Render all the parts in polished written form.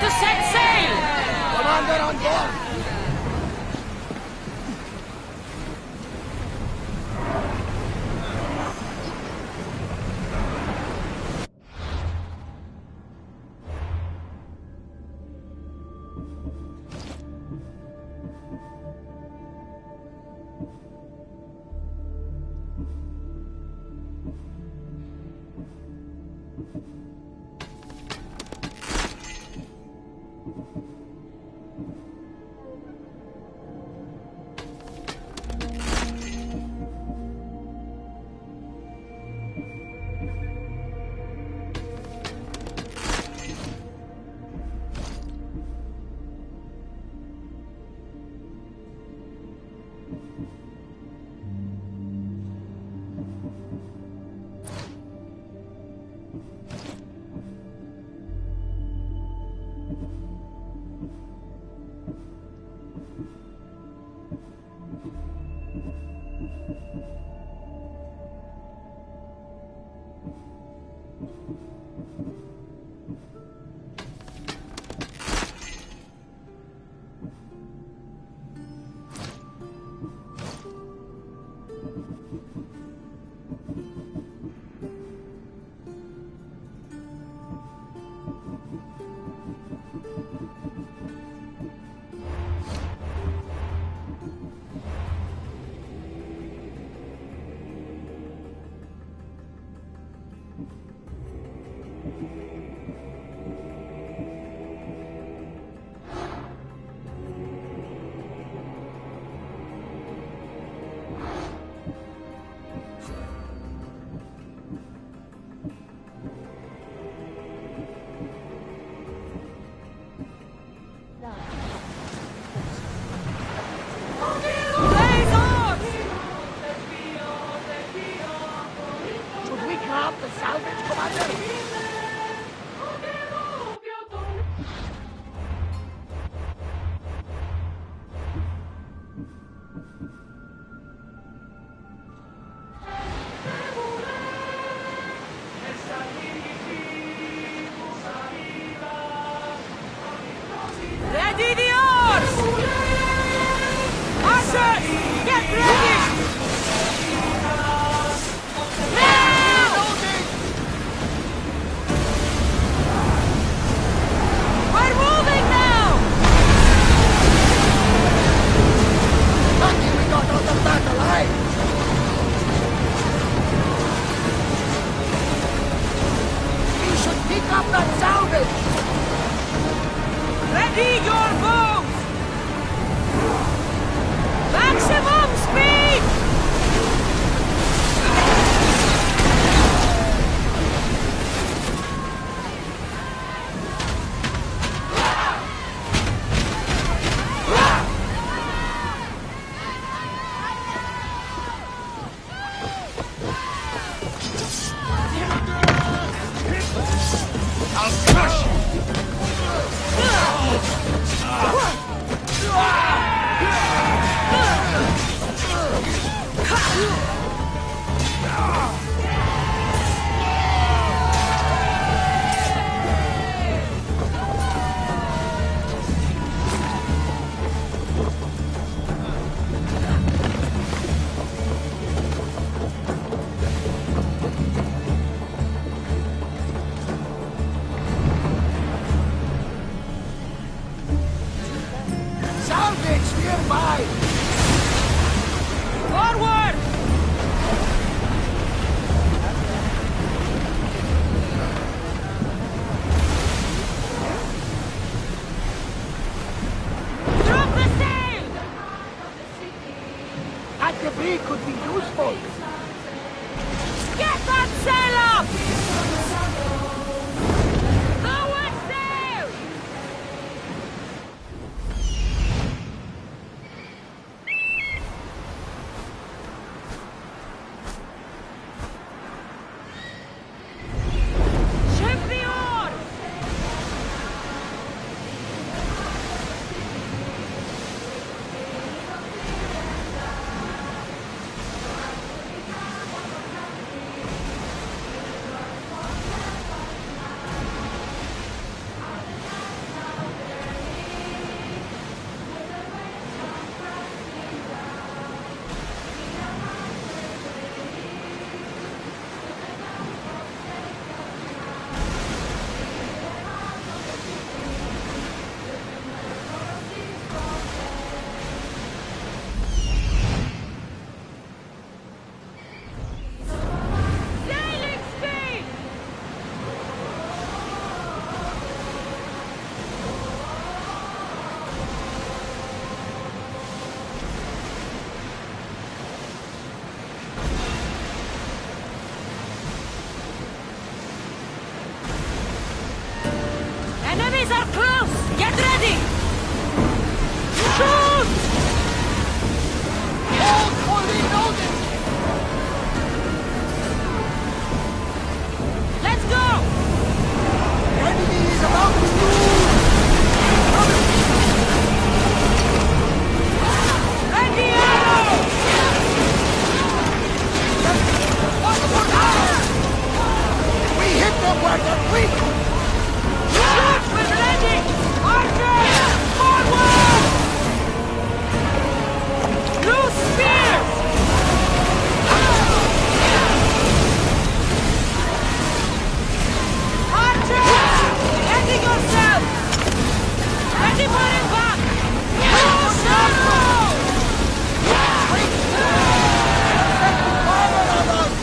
to set sail! Commander on board! Ready your bows! Maximum speed! enemies are close! Get ready! Shoot! Hold for reloading! Let's go! The enemy is about to move! Ready arrow! We hit them where they're weak! Shoot when ready! Archers! Forward! Loose spears! Archers! Ready yourself! Ready for impact! Loose arrow! Fire on us!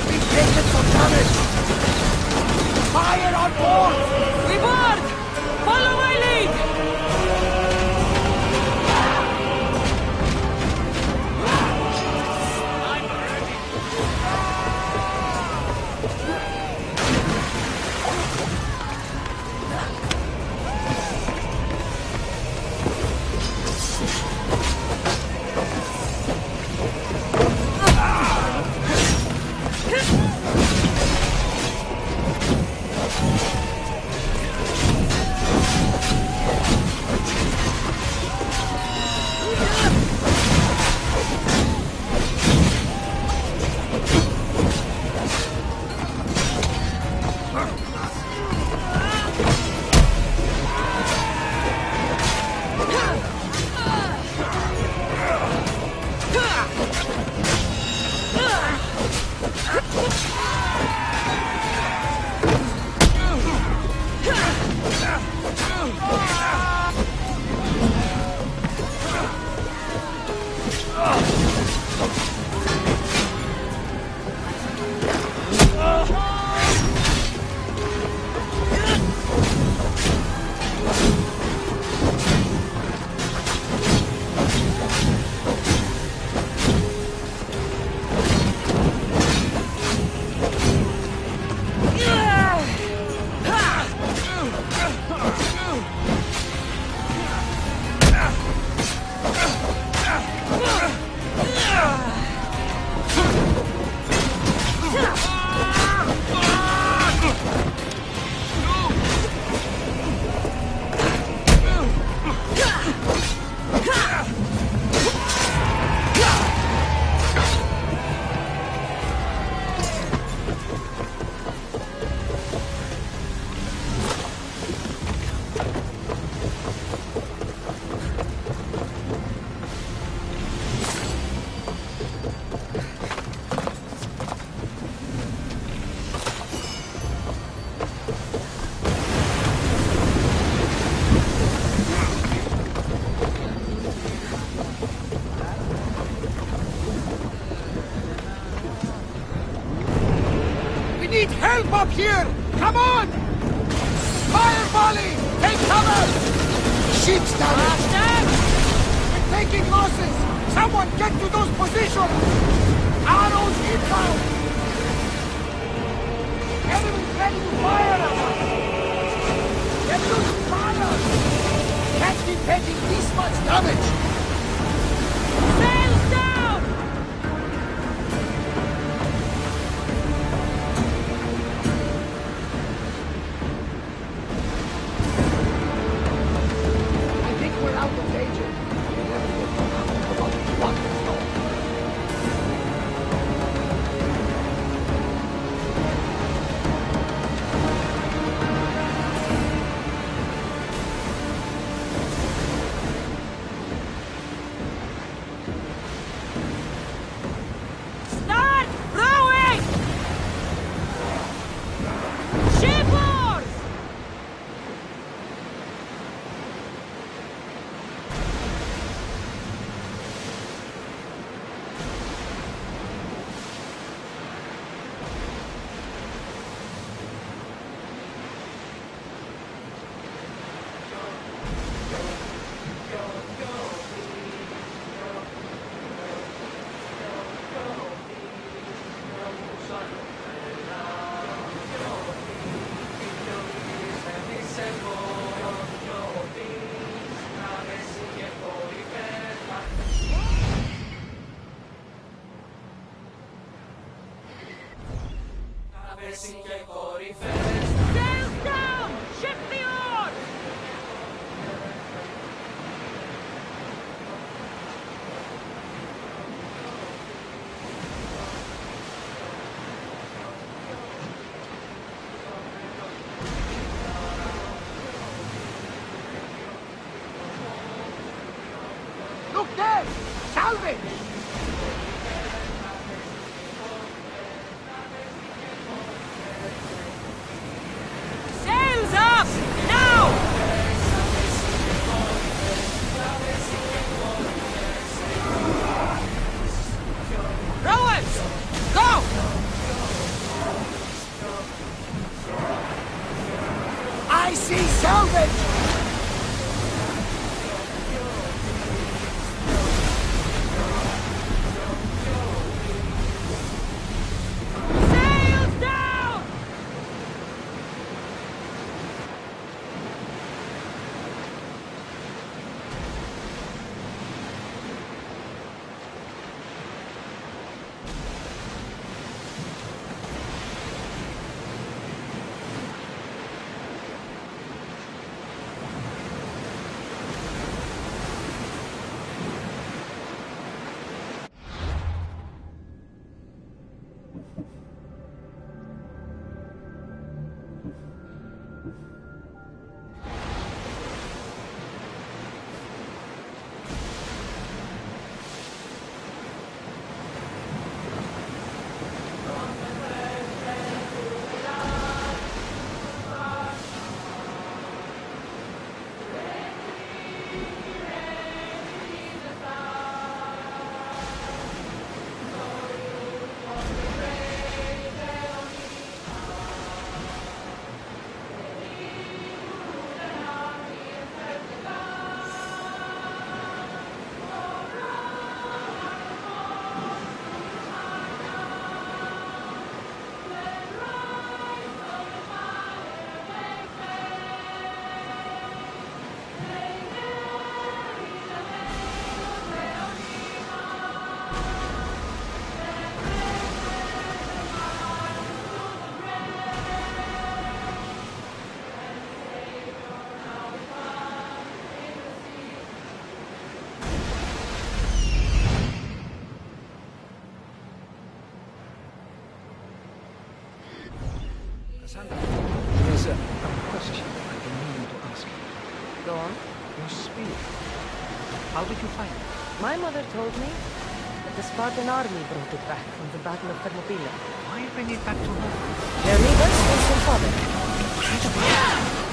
We've taken some damage! Fire on board! We board! Follow my lead! Need help up here! Come on! Fire volley! Take cover! Ship's damaged! We're taking losses! Someone get to those positions! Arrows inbound! Enemies ready to fire at us! They're losing fire! Can't be taking this much damage! Sails down! We're out of danger. salvage! Sails up! Now! Rowers! Go! I see salvage! Sails down! Kassandra, there's a question I've been meaning to ask you. Go on. Your spear. How did you find it? My mother told me that the Spartan army brought it back from the Battle of Thermopylae. Why bring it back to her? Their leaders was your father. Incredible.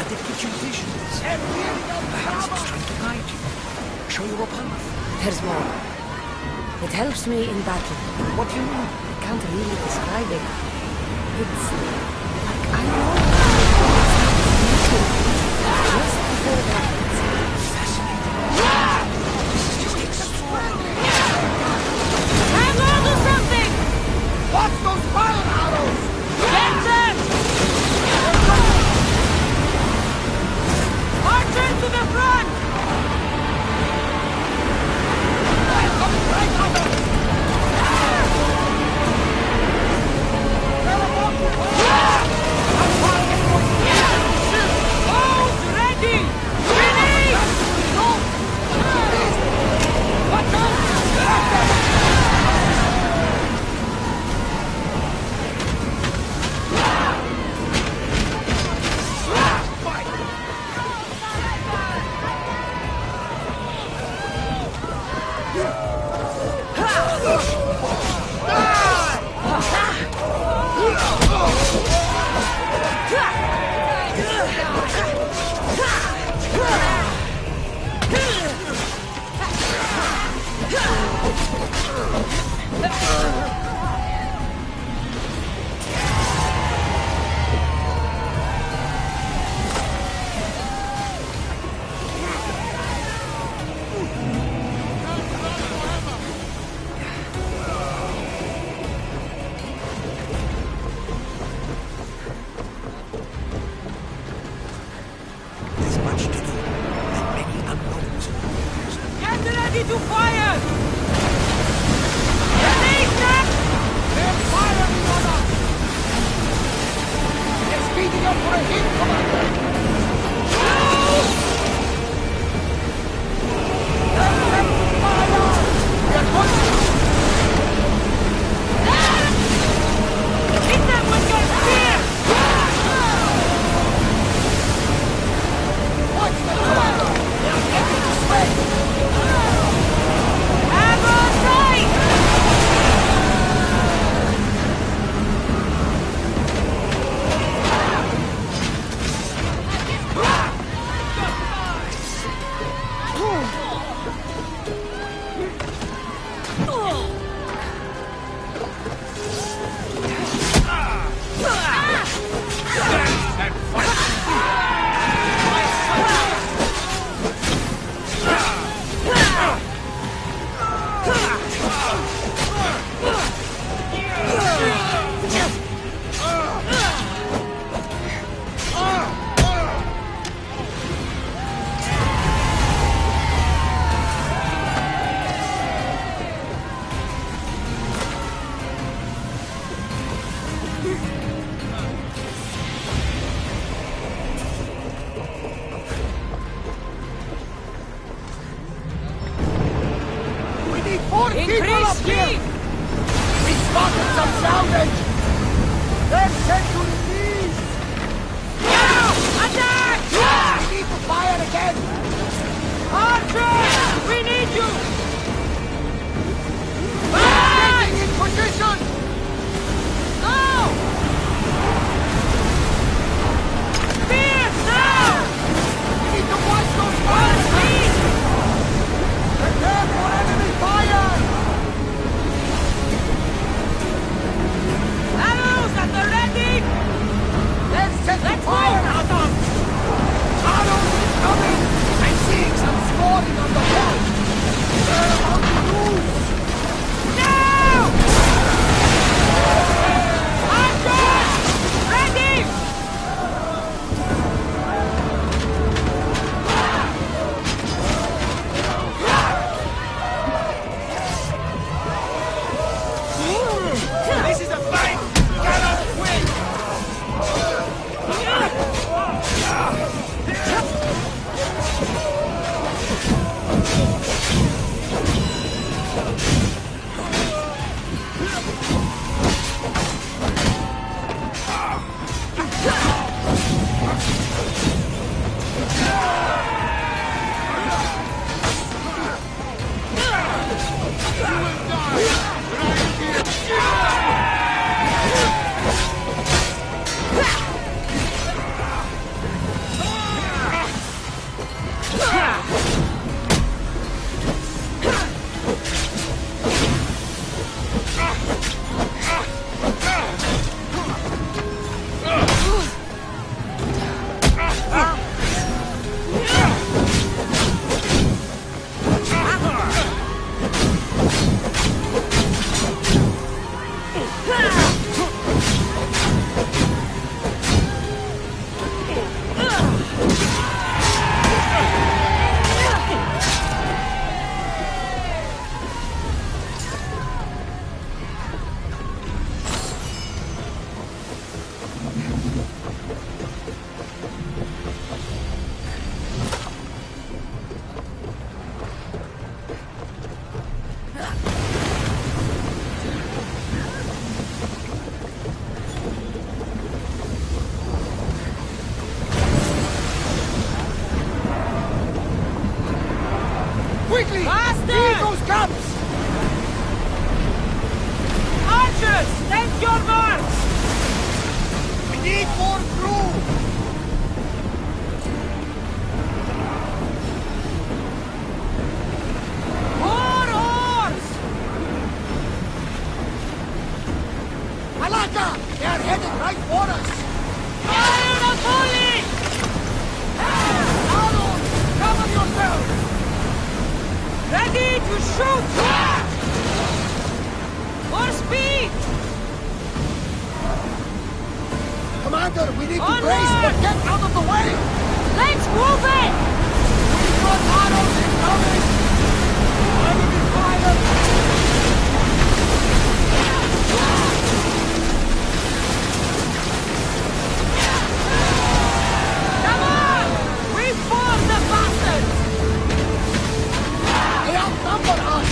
And it gives you visions. Perhaps it's trying to guide you. Show you a path. There's more. It helps me in battle. What do you mean? I can't really describe it. It's like I know just before it happens. Fascinating. This is just extraordinary. Hang on to something! Watch those fire arrows! Get them! Marchers to the front! They're coming right on us! They're above you! I'm targeting one! Bows ready! Finish! No! Please! Watch out! There's much to do. And many unknowns. Get ready to fire! Release them! They're firing on us! They're speeding up for a hit, Commander! Let them fire! We're going to... Hit them with your spear! Watch them, Commander! They're heading this way! Have a More people up here! We spotted some salvage! They're sent to release! Now! Attack! We need to fire again! Archers! We need you! Getting in position! Now! Spears! Now! We need to watch those fires! Speed! Prepare for enemy fire! Arrows at the ready! Let's set the Let's fire! move! Adam! Arrows incoming! I'm seeing some scoring on the wall! They're about to lose! Now! Archers! Ready! This is a fight! Cannot win! Quickly! Faster! Fill those gaps! Archers! Take your marks! We need more crew! More oars! Malaka! They are headed right for us! Fire the volley! Arnold! Cover yourself! Ready to shoot! More speed! Commander, we need to Onward! brace, but get out of the way! Let's move it! We've got arrows incoming! Enemy fire! Come on! We force the bastards! They outnumber us!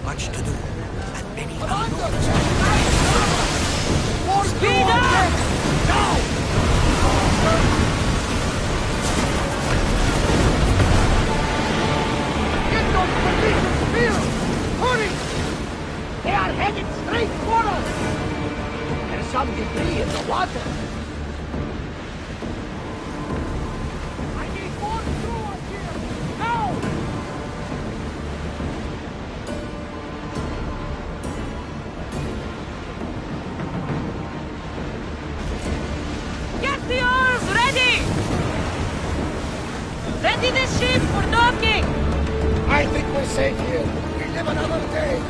Much to do, and many Commander, unknowns. check nice! More Speed up! Now! Get those positions filled! Hurry! They are headed straight for us! There's some debris in the water. I need more crew up here! Now! Get the oars ready! Ready the ship for docking! I think we're safe here. We live another day.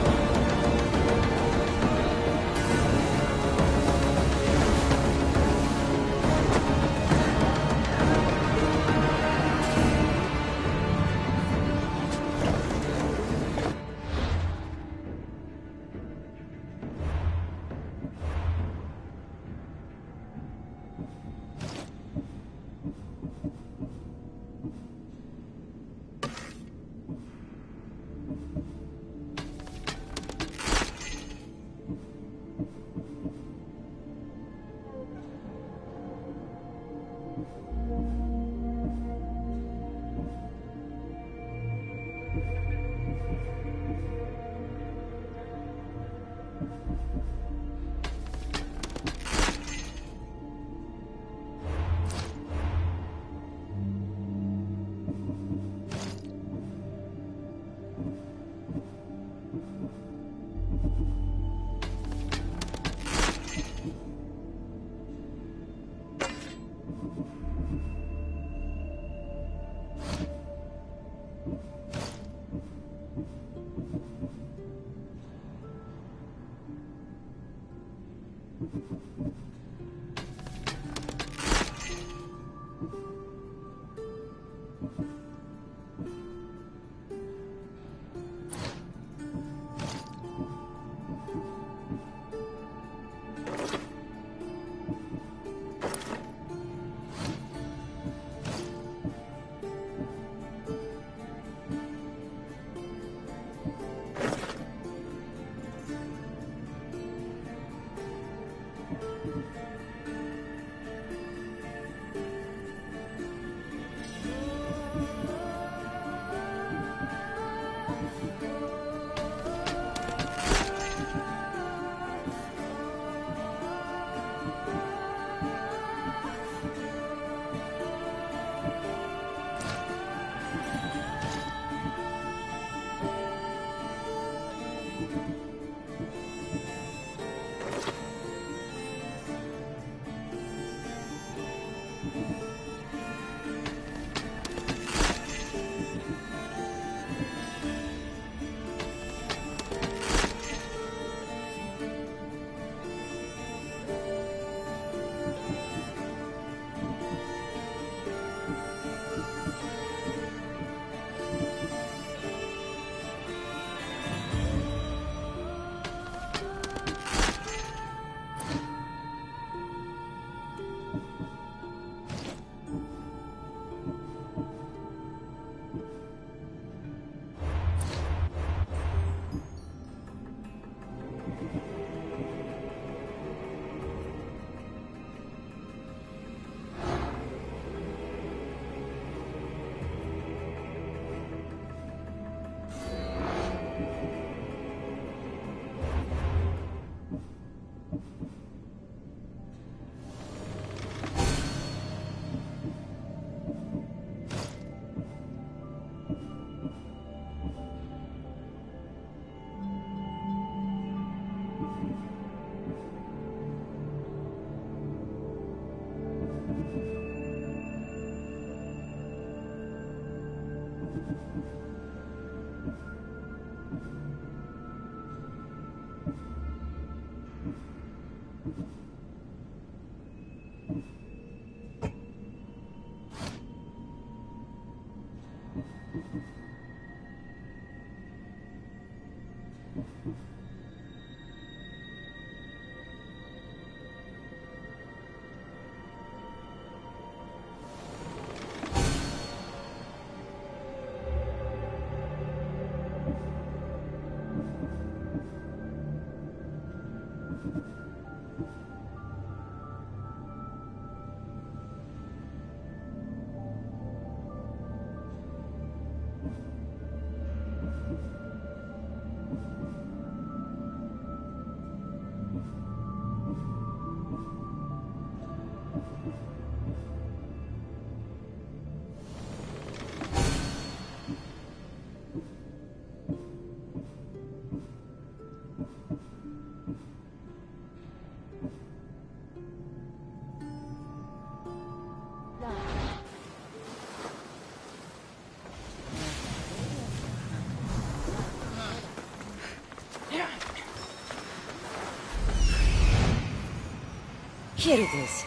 Here it is.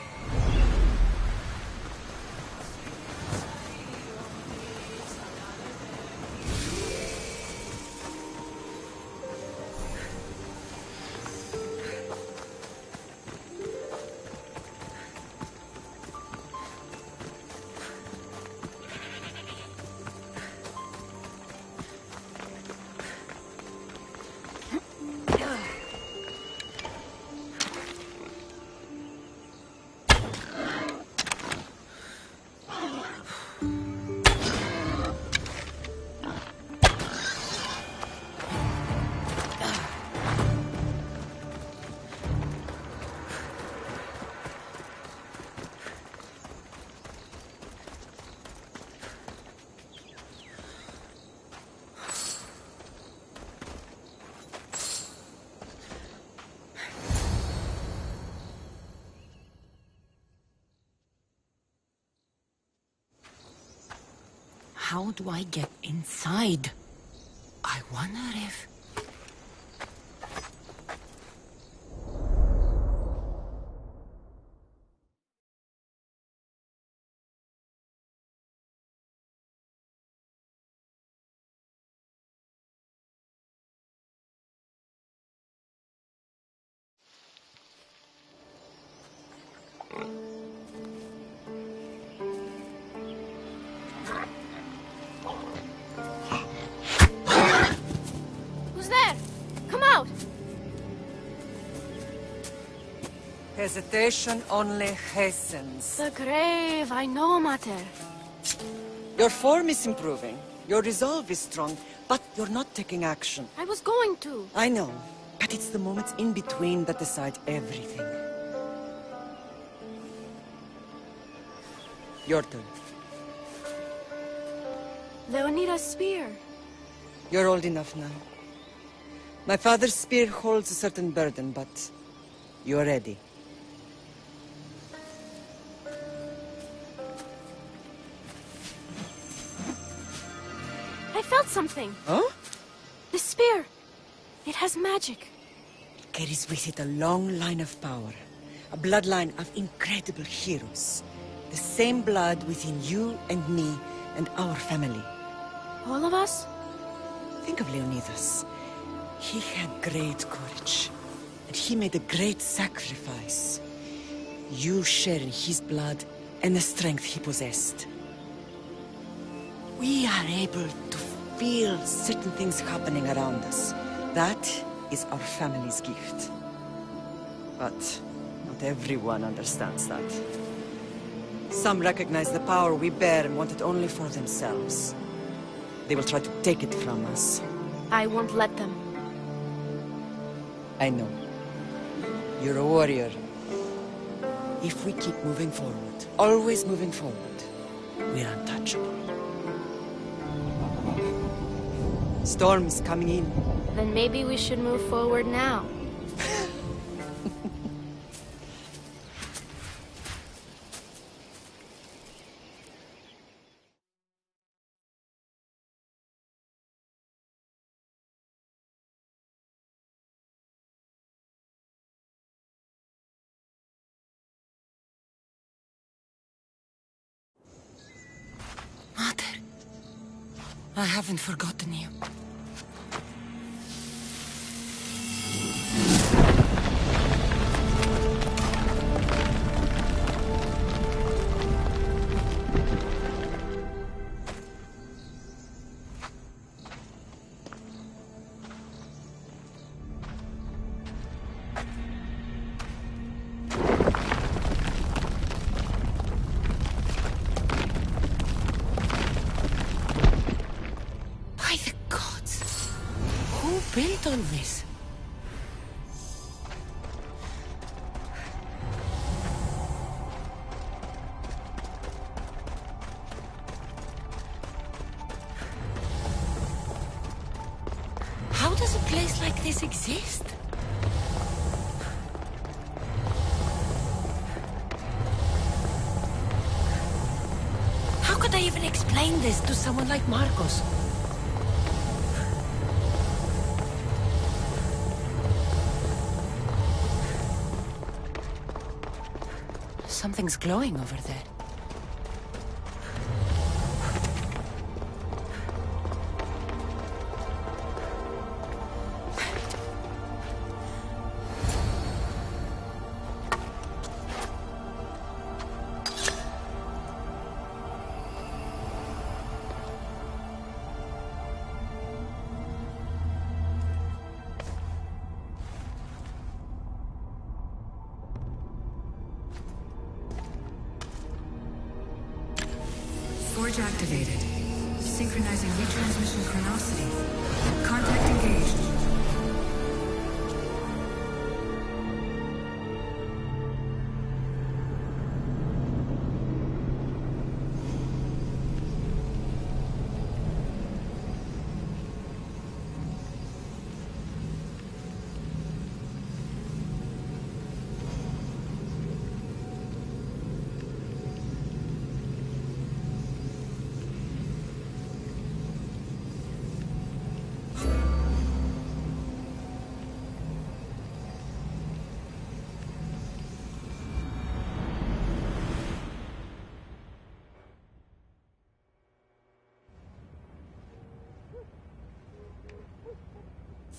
How do I get inside? I wonder if... Who's there? Come out! Hesitation only hastens. The grave, I know, Mater. Your form is improving. Your resolve is strong, but you're not taking action. I was going to. I know, but it's the moments in between that decide everything. Your turn. Leonida's spear. You're old enough now. My father's spear holds a certain burden, but you're ready. I felt something. Huh? The spear. It has magic. It carries with it a long line of power. A bloodline of incredible heroes. The same blood within you and me and our family. All of us? Think of Leonidas. He had great courage. And he made a great sacrifice. You share in his blood and the strength he possessed. We are able to feel certain things happening around us. That is our family's gift. But not everyone understands that. Some recognize the power we bear and want it only for themselves. They will try to take it from us. I won't let them. I know. You're a warrior. If we keep moving forward, always moving forward, we're untouchable. Storm's coming in. Then maybe we should move forward now. Mater, I haven't forgotten you. Built all this? How does a place like this exist? How could I even explain this to someone like Marcos? Something's glowing over there. Forge activated. Synchronizing retransmission chronicity. Contact engaged.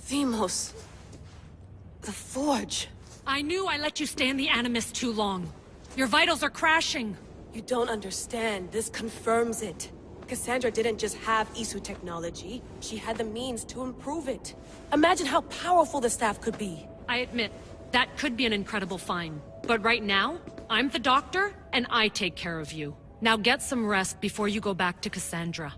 Deimos. The Forge. I knew I let you stay in the Animus too long. Your vitals are crashing. You don't understand. This confirms it. Kassandra didn't just have Isu technology. She had the means to improve it. Imagine how powerful the staff could be. I admit, that could be an incredible find. But right now, I'm the doctor, and I take care of you. Now get some rest before you go back to Kassandra.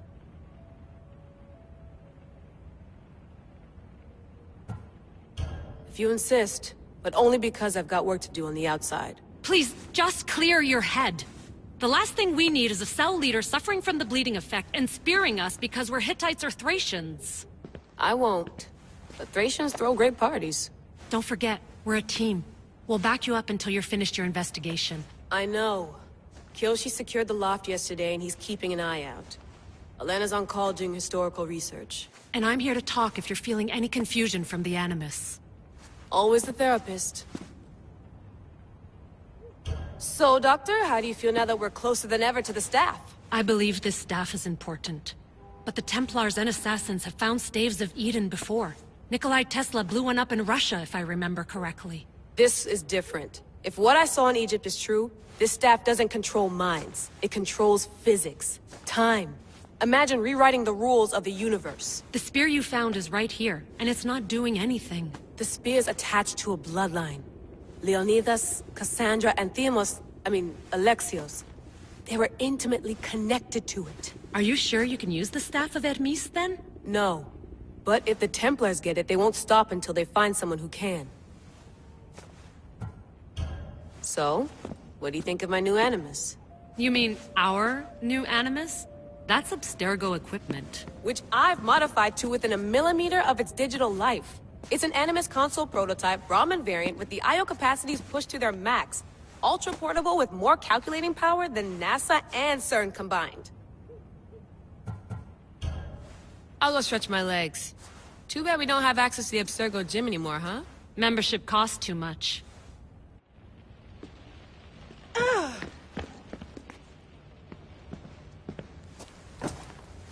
If you insist, but only because I've got work to do on the outside. Please, just clear your head. The last thing we need is a cell leader suffering from the bleeding effect and spearing us because we're Hittites or Thracians. I won't. But Thracians throw great parties. Don't forget, we're a team. We'll back you up until you're finished your investigation. I know. Kyoshi secured the loft yesterday and he's keeping an eye out. Elena's on call doing historical research. And I'm here to talk if you're feeling any confusion from the Animus. Always the therapist. So, Doctor, how do you feel now that we're closer than ever to the staff? I believe this staff is important. But the Templars and Assassins have found staves of Eden before. Nikolai Tesla blew one up in Russia, if I remember correctly. This is different. If what I saw in Egypt is true, this staff doesn't control minds. It controls physics, time. Imagine rewriting the rules of the universe. The spear you found is right here, and it's not doing anything. The spear's attached to a bloodline. Leonidas, Kassandra, and Alexios. They were intimately connected to it. Are you sure you can use the Staff of Hermes, then? No. But if the Templars get it, they won't stop until they find someone who can. So, what do you think of my new Animus? You mean our new Animus? That's Abstergo equipment. Which I've modified to within a millimeter of its digital life. It's an Animus console prototype Brahmin variant with the I/O capacities pushed to their max. Ultra portable with more calculating power than NASA and CERN combined. I'll go stretch my legs. Too bad we don't have access to the Abstergo gym anymore, huh? Membership costs too much.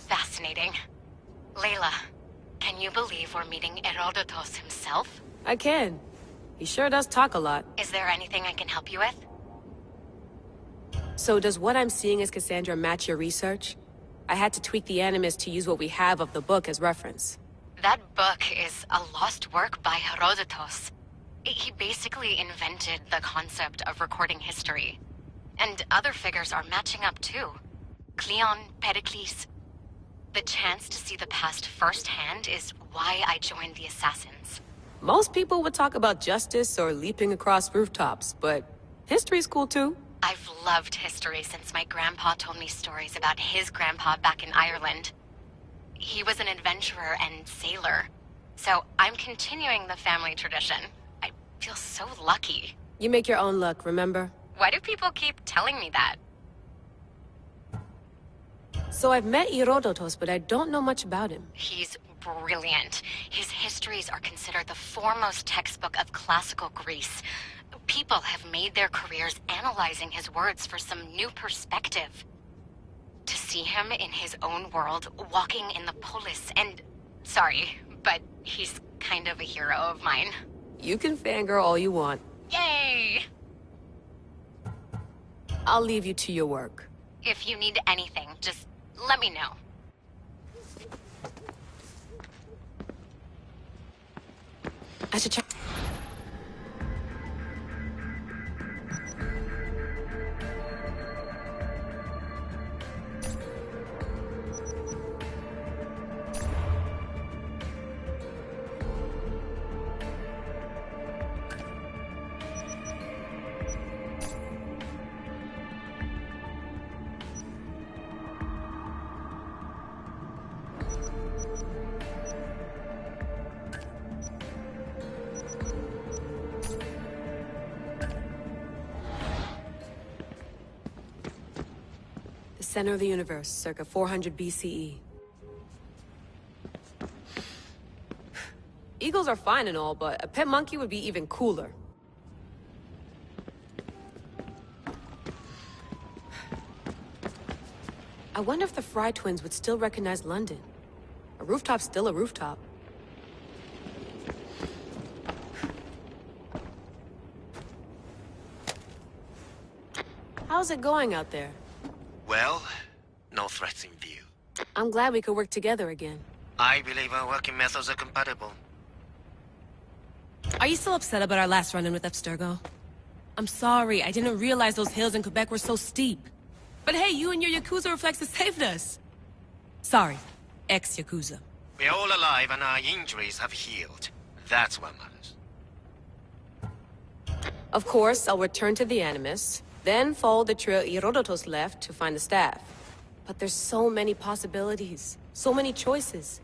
Fascinating. Layla, can you believe we're meeting Herodotus himself? I can. He sure does talk a lot. Is there anything I can help you with? So does what I'm seeing as Kassandra match your research? I had to tweak the Animus to use what we have of the book as reference. That book is a lost work by Herodotus. He basically invented the concept of recording history. And other figures are matching up too. Cleon, Pericles. The chance to see the past firsthand is why I joined the Assassins. Most people would talk about justice or leaping across rooftops, but history's cool too. I've loved history since my grandpa told me stories about his grandpa back in Ireland. He was an adventurer and sailor, so I'm continuing the family tradition. I feel so lucky. You make your own luck, remember? Why do people keep telling me that? So I've met Herodotus, but I don't know much about him. He's brilliant. His histories are considered the foremost textbook of classical Greece. people have made their careers analyzing his words for some new perspective. To see him in his own world, walking in the polis, and... Sorry, but he's kind of a hero of mine. You can fangirl all you want. Yay! I'll leave you to your work. If you need anything, just let me know. I should check. Center of the universe, circa 400 BCE. Eagles are fine and all, but a pet monkey would be even cooler. I wonder if the Fry twins would still recognize London. A rooftop's still a rooftop. How's it going out there? Well, no threats in view. I'm glad we could work together again. I believe our working methods are compatible. Are you still upset about our last run-in with Abstergo? I'm sorry, I didn't realize those hills in Quebec were so steep. But hey, you and your Yakuza reflexes saved us. Sorry, ex-Yakuza. We're all alive and our injuries have healed. That's what matters. Of course, I'll return to the Animus, then follow the trail Herodotus left to find the staff. But there's so many possibilities, so many choices.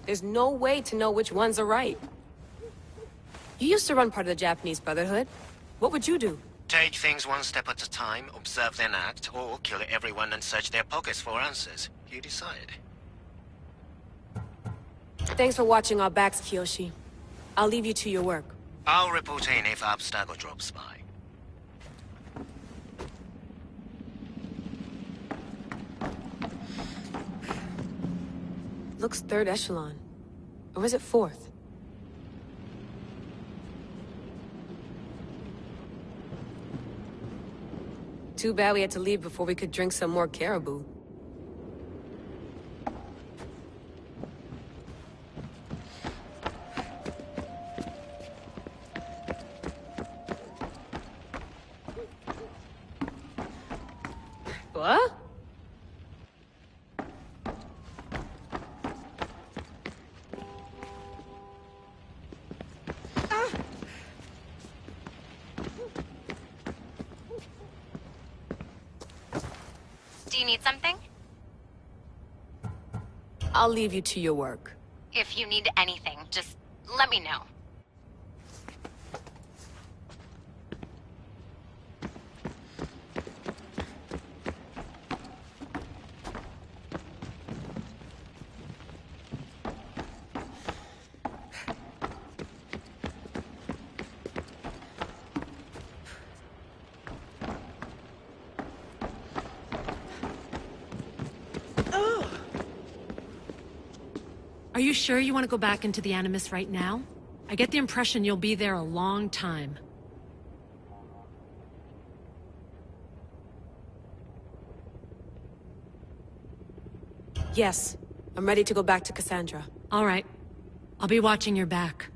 There's no way to know which ones are right. You used to run part of the Japanese Brotherhood. What would you do? Take things one step at a time, observe then act, or kill everyone and search their pockets for answers. You decide. Thanks for watching our backs, Kiyoshi. I'll leave you to your work. I'll report in if Abstergo drops by. Looks third echelon. Or is it fourth? Too bad we had to leave before we could drink some more caribou. What? Do you need something? I'll leave you to your work. If you need anything, just let me know. Are you sure you want to go back into the Animus right now? I get the impression you'll be there a long time. Yes, I'm ready to go back to Kassandra. All right. I'll be watching your back.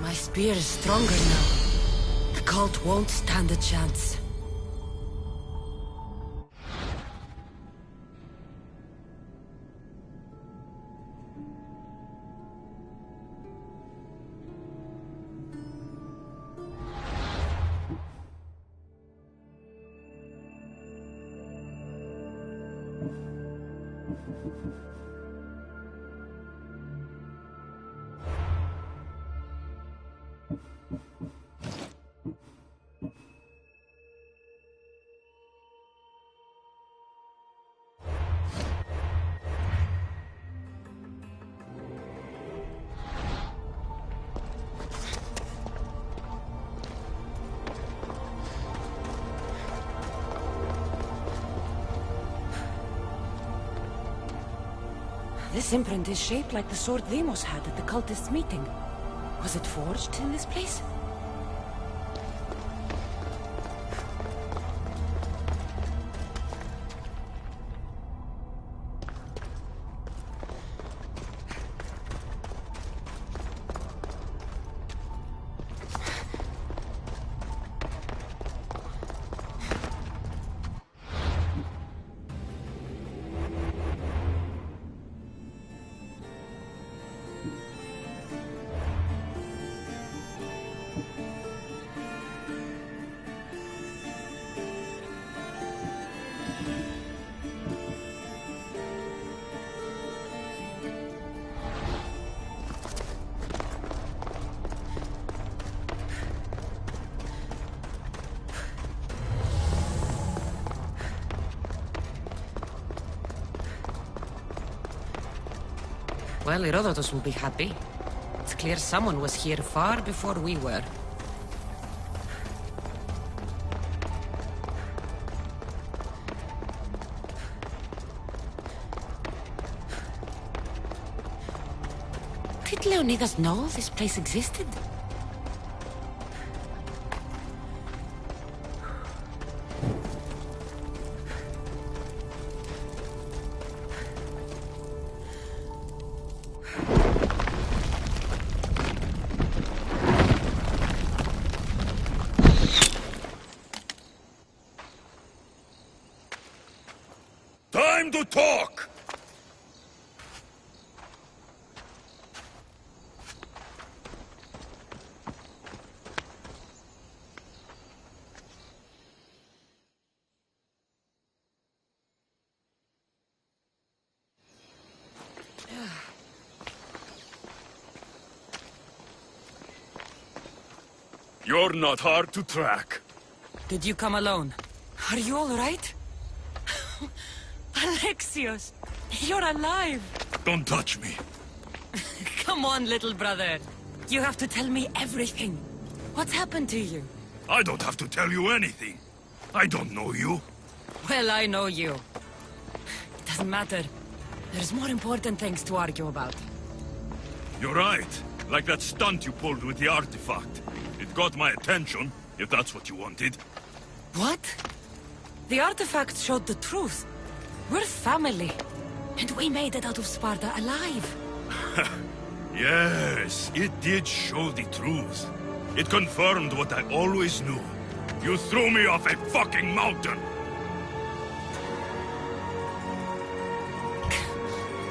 My spear is stronger now. The cult won't stand a chance. This imprint is shaped like the sword Deimos had at the cultists' meeting. Was it forged in this place? Well, Herodotus will be happy. It's clear someone was here far before we were. Did Leonidas know this place existed? Time to talk! You're not hard to track. Did you come alone? Are you all right? Alexios, you're alive! Don't touch me. Come on, little brother. You have to tell me everything. What's happened to you? I don't have to tell you anything. I don't know you. Well, I know you. It doesn't matter. There's more important things to argue about. You're right. Like that stunt you pulled with the artifact. It got my attention, if that's what you wanted. What? The artifact showed the truth. We're family. And we made it out of Sparta alive. Yes, it did show the truth. It confirmed what I always knew. You threw me off a fucking mountain!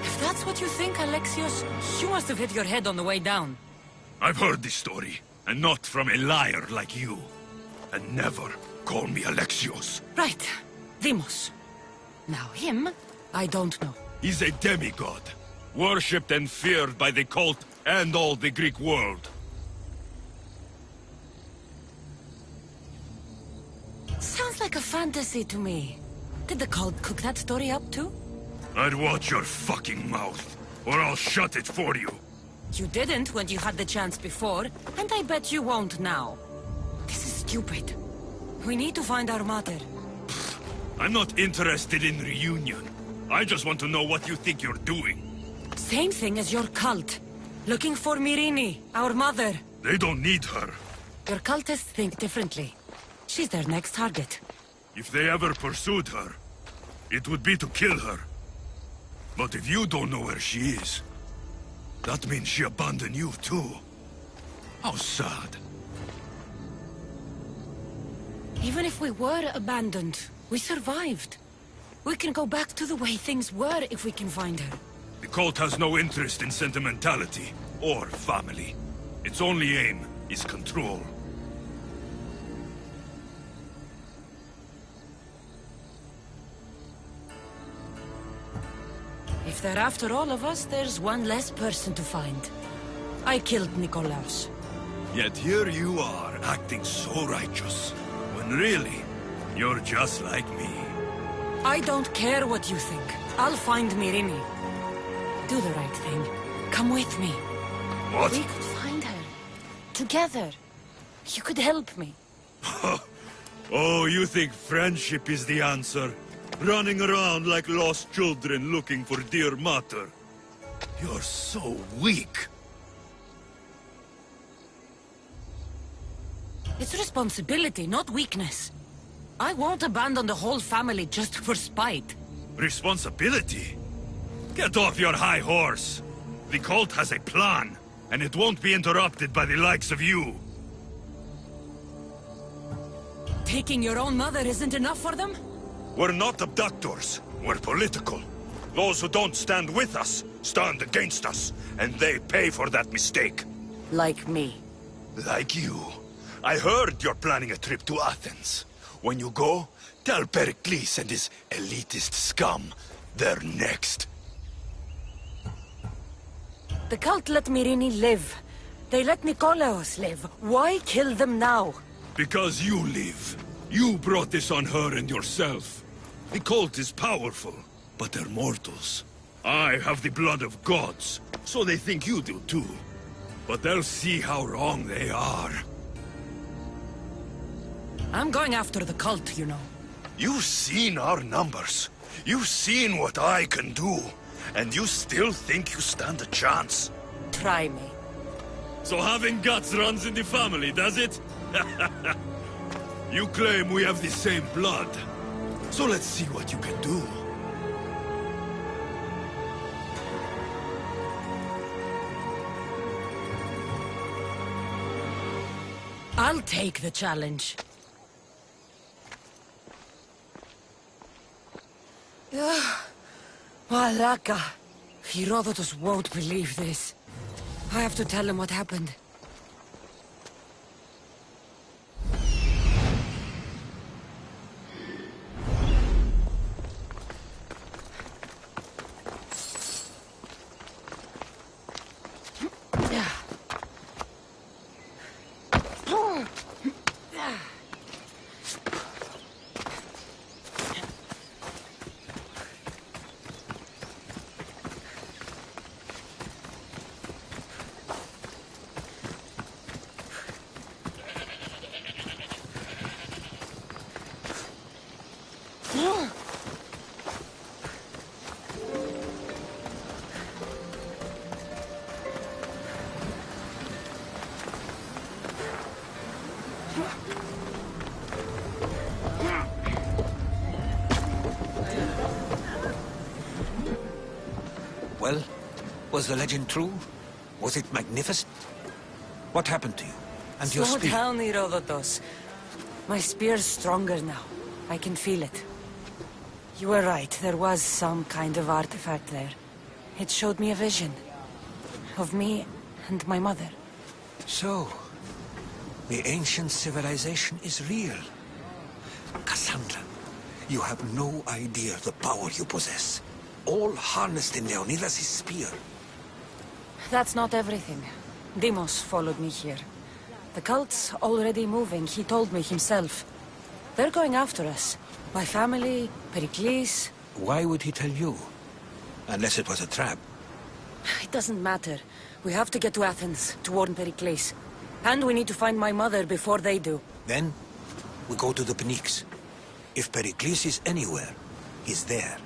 If that's what you think, Alexios, you must have hit your head on the way down. I've heard this story, and not from a liar like you. And never call me Alexios. Right. Deimos. Now him, I don't know. He's a demigod, worshipped and feared by the cult and all the Greek world. Sounds like a fantasy to me. Did the cult cook that story up too? I'd watch your fucking mouth, or I'll shut it for you. You didn't when you had the chance before, and I bet you won't now. This is stupid. We need to find our mother. I'm not interested in reunion. I just want to know what you think you're doing. Same thing as your cult. Looking for Myrine, our mother. They don't need her. Your cultists think differently. She's their next target. If they ever pursued her, it would be to kill her. But if you don't know where she is, that means she abandoned you too. How sad. Even if we were abandoned, we survived. We can go back to the way things were if we can find her. The cult has no interest in sentimentality or family. Its only aim is control. If they're after all of us, there's one less person to find. I killed Nikolaos. Yet here you are, acting so righteous. When really, you're just like me. I don't care what you think. I'll find Myrrine. Do the right thing. Come with me. What? We could find her. Together. You could help me. Oh, you think friendship is the answer? Running around like lost children looking for dear mater. You're so weak. It's responsibility, not weakness. I won't abandon the whole family just for spite. Responsibility? Get off your high horse. The cult has a plan, and it won't be interrupted by the likes of you. Taking your own mother isn't enough for them? We're not abductors. We're political. Those who don't stand with us, stand against us, and they pay for that mistake. Like me. Like you. I heard you're planning a trip to Athens. When you go, tell Pericles and his elitist scum they're next. The cult let Myrrine live. They let Nikolaos live. Why kill them now? Because you live. You brought this on her and yourself. The cult is powerful, but they're mortals. I have the blood of gods, so they think you do too. But they'll see how wrong they are. I'm going after the cult, you know. You've seen our numbers. You've seen what I can do. And you still think you stand a chance? Try me. So having guts runs in the family, does it? You claim we have the same blood. So let's see what you can do. I'll take the challenge. Malaka. Herodotus won't believe this. I have to tell him what happened. Well, was the legend true? Was it magnificent? What happened to you? And your Slow spear? down, Herodotus. My spear's stronger now. I can feel it. You were right, there was some kind of artifact there. It showed me a vision. Of me and my mother. So, the ancient civilization is real. Kassandra, you have no idea the power you possess. All harnessed in Leonidas' spear. That's not everything. Deimos followed me here. The cult's already moving, he told me himself. They're going after us. My family, Pericles... Why would he tell you? Unless it was a trap. It doesn't matter. We have to get to Athens, to warn Pericles. And we need to find my mother before they do. Then, we go to the Pnyx. If Pericles is anywhere, he's there.